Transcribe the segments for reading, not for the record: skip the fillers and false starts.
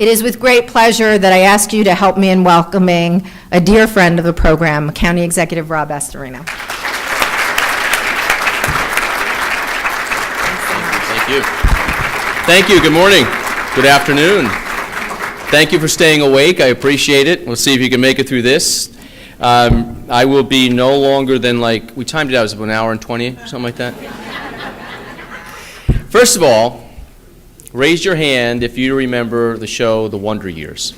It is with great pleasure that I ask you to help me in welcoming a dear friend of the program, County Executive Rob Astorino. Thank you. Thank you. Good morning. Good afternoon. Thank you for staying awake. I appreciate it. We'll see if you can make it through this. I will be no longer than we timed it out, it was about an hour and 20, something like that. First of all, raise your hand if you remember the show The Wonder Years.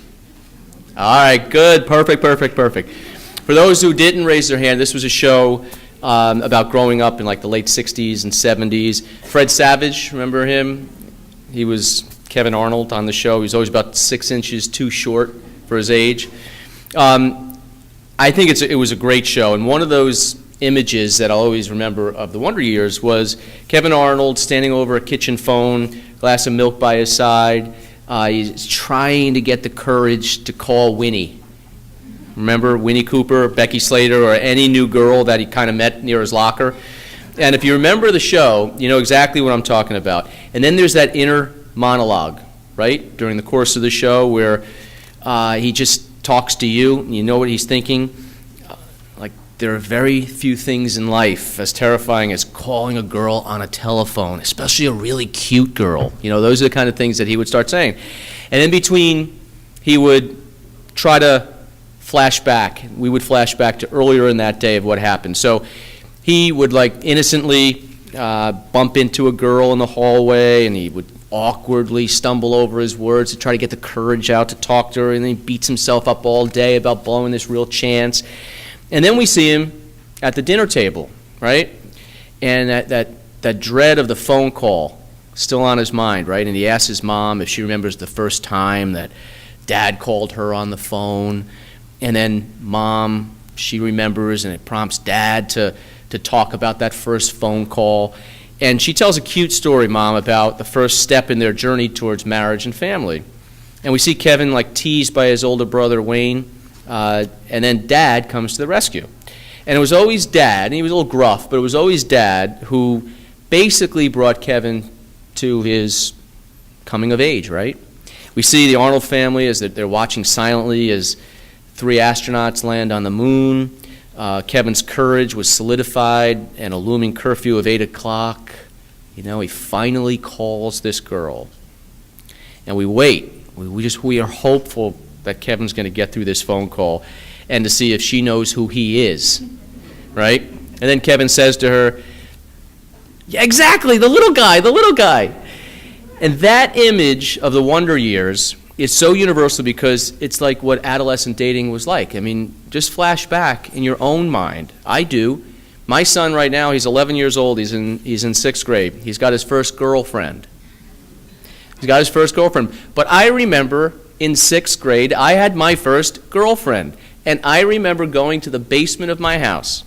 All right, good, perfect. For those who didn't raise their hand, this was a show about growing up in the late 60s and 70s. Fred Savage, remember him? He was Kevin Arnold on the show. He was always about 6 inches too short for his age. I think it was a great show, and one of those images that I'll always remember of The Wonder Years was Kevin Arnold standing over a kitchen phone, glass of milk by his side. He's trying to get the courage to call Winnie. Remember Winnie Cooper, Becky Slater, or any new girl that he kind of met near his locker? And if you remember the show, you know exactly what I'm talking about. And then there's that inner monologue, right, during the course of the show where he just talks to you, and you know what he's thinking. There are very few things in life as terrifying as calling a girl on a telephone, especially a really cute girl. You know, those are the kind of things that he would start saying. And in between, he would try to flash back. We would flash back to earlier in that day of what happened. So he would innocently bump into a girl in the hallway, and he would awkwardly stumble over his words to try to get the courage out to talk to her, and then he beats himself up all day about blowing this real chance. And then we see him at the dinner table, right? And that dread of the phone call still on his mind, right? And he asks his mom if she remembers the first time that Dad called her on the phone. And then Mom, she remembers, and it prompts Dad to talk about that first phone call. And she tells a cute story, Mom, about the first step in their journey towards marriage and family. And we see Kevin teased by his older brother, Wayne. And then Dad comes to the rescue. And it was always Dad, and he was a little gruff, but it was always Dad who basically brought Kevin to his coming of age, right? We see the Arnold family as they're watching silently as 3 astronauts land on the moon. Kevin's courage was solidified, and a looming curfew of 8 o'clock. You know, he finally calls this girl. And we wait. We are hopeful that Kevin's going to get through this phone call and to see if she knows who he is, right? And then Kevin says to her, yeah, exactly, the little guy. And that image of the Wonder Years is so universal because it's like what adolescent dating was like. I mean, just flash back in your own mind. I do. My son right now, he's 11 years old. He's in 6th grade. He's got his first girlfriend. But I remember in 6th grade, I had my first girlfriend. And I remember going to the basement of my house,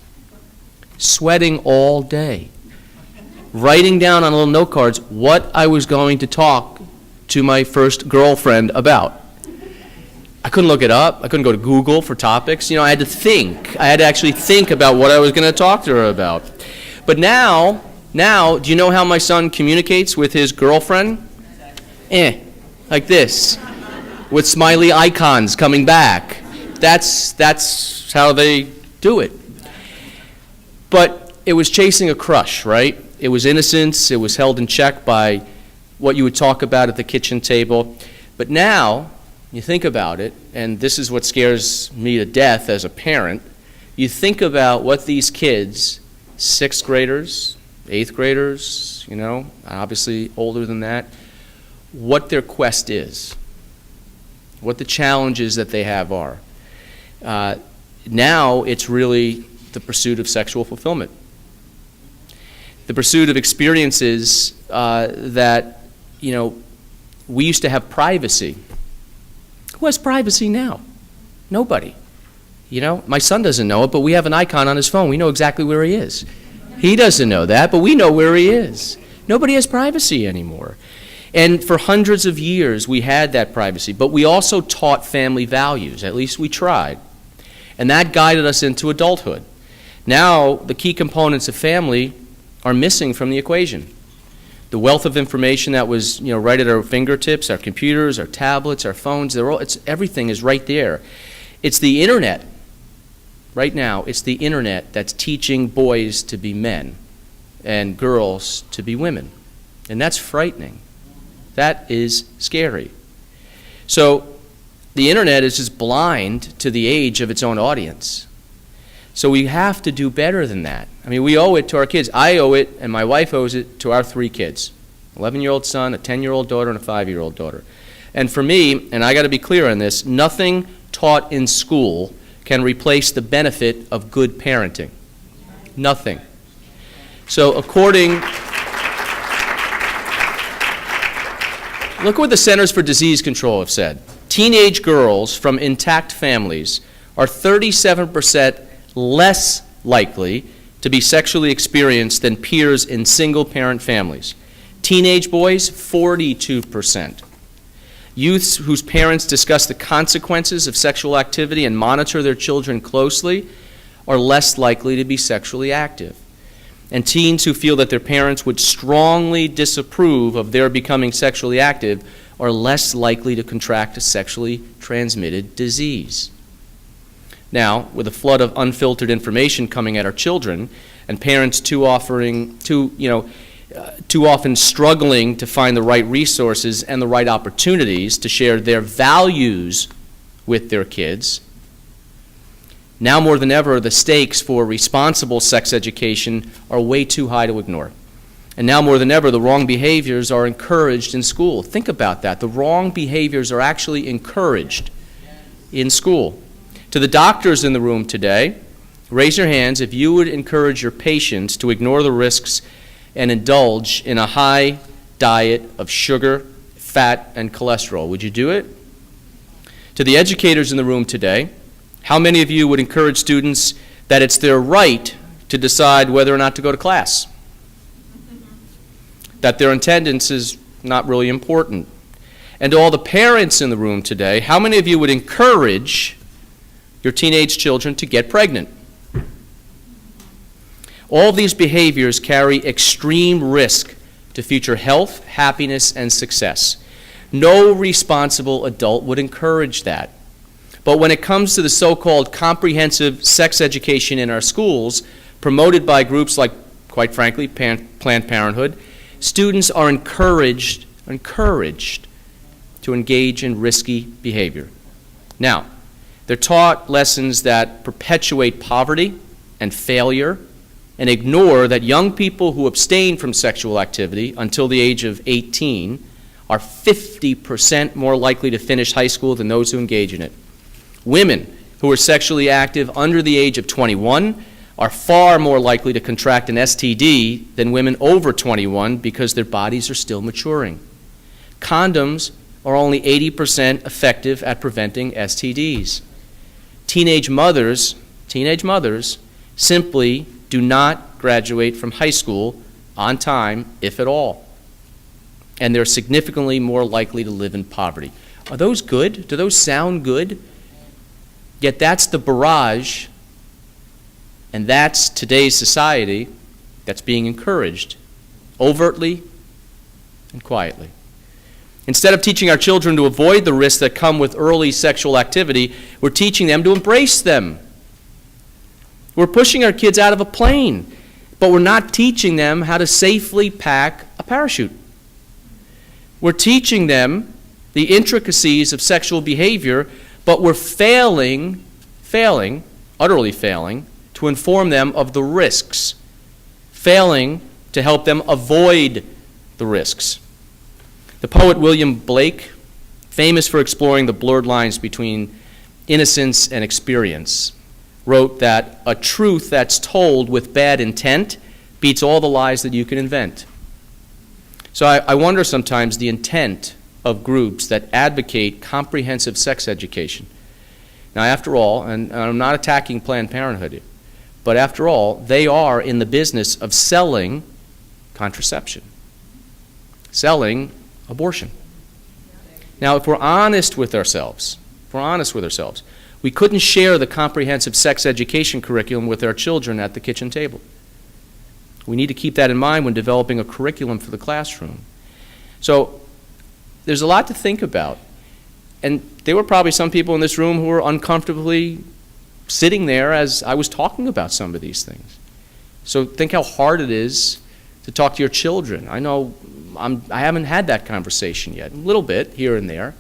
sweating all day, writing down on little note cards what I was going to talk to my first girlfriend about. I couldn't look it up. I couldn't go to Google for topics. You know, I had to think. I had to actually think about what I was going to talk to her about. But now, do you know how my son communicates with his girlfriend? Like this, with smiley icons coming back. That's how they do it. But it was chasing a crush, right? It was innocence. It was held in check by what you would talk about at the kitchen table. But now, you think about it, and this is what scares me to death as a parent, you think about what these kids, 6th graders, 8th graders, you know, obviously older than that, what their quest is, what the challenges that they have are. Now it's really the pursuit of sexual fulfillment, the pursuit of experiences that, you know, we used to have privacy. Who has privacy now? Nobody. You know, my son doesn't know it, but we have an icon on his phone. We know exactly where he is. He doesn't know that, but we know where he is. Nobody has privacy anymore. And for hundreds of years, we had that privacy, but we also taught family values. At least we tried. And that guided us into adulthood. Now, the key components of family are missing from the equation. The wealth of information that was, right at our fingertips, our computers, our tablets, our phones, everything is right there. It's the internet. Right now, it's the internet that's teaching boys to be men and girls to be women. And that's frightening. That is scary. So the internet is just blind to the age of its own audience. So we have to do better than that. I mean, we owe it to our kids. I owe it, and my wife owes it to our 3 kids, 11-year-old son, a 10-year-old daughter, and a 5-year-old daughter. And for me, and I got to be clear on this, nothing taught in school can replace the benefit of good parenting. Nothing. So look what the Centers for Disease Control have said. Teenage girls from intact families are 37% less likely to be sexually experienced than peers in single-parent families. Teenage boys, 42%. Youths whose parents discuss the consequences of sexual activity and monitor their children closely are less likely to be sexually active. And teens who feel that their parents would strongly disapprove of their becoming sexually active are less likely to contract a sexually transmitted disease. Now, with a flood of unfiltered information coming at our children, and parents too often struggling to find the right resources and the right opportunities to share their values with their kids, now more than ever, the stakes for responsible sex education are way too high to ignore. And now more than ever, the wrong behaviors are encouraged in school. Think about that. The wrong behaviors are actually encouraged in school. To the doctors in the room today, raise your hands if you would encourage your patients to ignore the risks and indulge in a high diet of sugar, fat, and cholesterol. Would you do it? To the educators in the room today, how many of you would encourage students that it's their right to decide whether or not to go to class? That their attendance is not really important? And to all the parents in the room today, how many of you would encourage your teenage children to get pregnant? All these behaviors carry extreme risk to future health, happiness, and success. No responsible adult would encourage that. But when it comes to the so-called comprehensive sex education in our schools, promoted by groups like, quite frankly, Planned Parenthood, students are encouraged to engage in risky behavior. Now, they're taught lessons that perpetuate poverty and failure and ignore that young people who abstain from sexual activity until the age of 18 are 50% more likely to finish high school than those who engage in it. Women who are sexually active under the age of 21 are far more likely to contract an STD than women over 21 because their bodies are still maturing. Condoms are only 80% effective at preventing STDs. Teenage mothers simply do not graduate from high school on time, if at all. And they're significantly more likely to live in poverty. Are those good? Do those sound good? Yet that's the barrage, and that's today's society that's being encouraged overtly and quietly. Instead of teaching our children to avoid the risks that come with early sexual activity, we're teaching them to embrace them. We're pushing our kids out of a plane, but we're not teaching them how to safely pack a parachute. We're teaching them the intricacies of sexual behavior, but we're utterly failing, to inform them of the risks, failing to help them avoid the risks. The poet William Blake, famous for exploring the blurred lines between innocence and experience, wrote that a truth that's told with bad intent beats all the lies that you can invent. So I wonder sometimes the intent of groups that advocate comprehensive sex education. Now, after all, and I'm not attacking Planned Parenthood, but after all, they are in the business of selling contraception, selling abortion. Now, if we're honest with ourselves, we couldn't share the comprehensive sex education curriculum with our children at the kitchen table. We need to keep that in mind when developing a curriculum for the classroom. So there's a lot to think about. And there were probably some people in this room who were uncomfortably sitting there as I was talking about some of these things. So think how hard it is to talk to your children. I know I haven't had that conversation yet, a little bit here and there,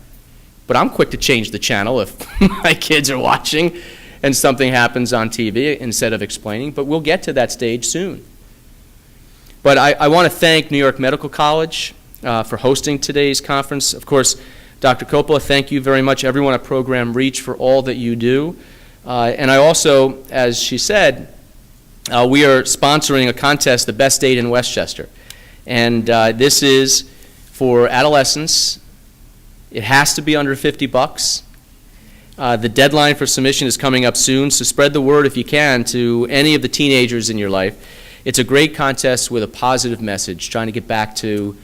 but I'm quick to change the channel if my kids are watching and something happens on TV instead of explaining, but we'll get to that stage soon. But I want to thank New York Medical College for hosting today's conference. Of course, Dr. Coppola, thank you very much, everyone at Program REACH, for all that you do. And I also, as she said, we are sponsoring a contest, the best date in Westchester. And this is for adolescents. It has to be under $50. The deadline for submission is coming up soon, so spread the word if you can to any of the teenagers in your life. It's a great contest with a positive message, trying to get back to,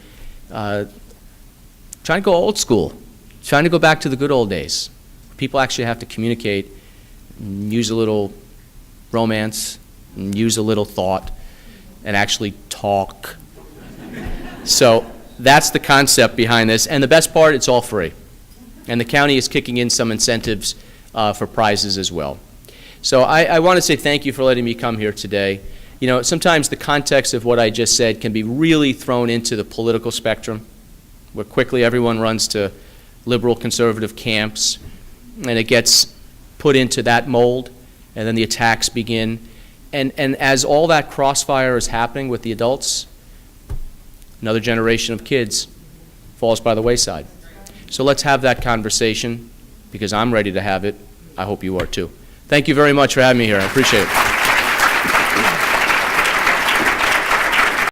trying to go old school, trying to go back to the good old days. People actually have to communicate, use a little romance, and use a little thought, and actually talk. So that's the concept behind this. And the best part, it's all free. And the county is kicking in some incentives for prizes as well. So I want to say thank you for letting me come here today. You know, sometimes the context of what I just said can be really thrown into the political spectrum, where quickly everyone runs to liberal conservative camps, and it gets put into that mold, and then the attacks begin. And as all that crossfire is happening with the adults, another generation of kids falls by the wayside. So let's have that conversation, because I'm ready to have it. I hope you are too. Thank you very much for having me here. I appreciate it.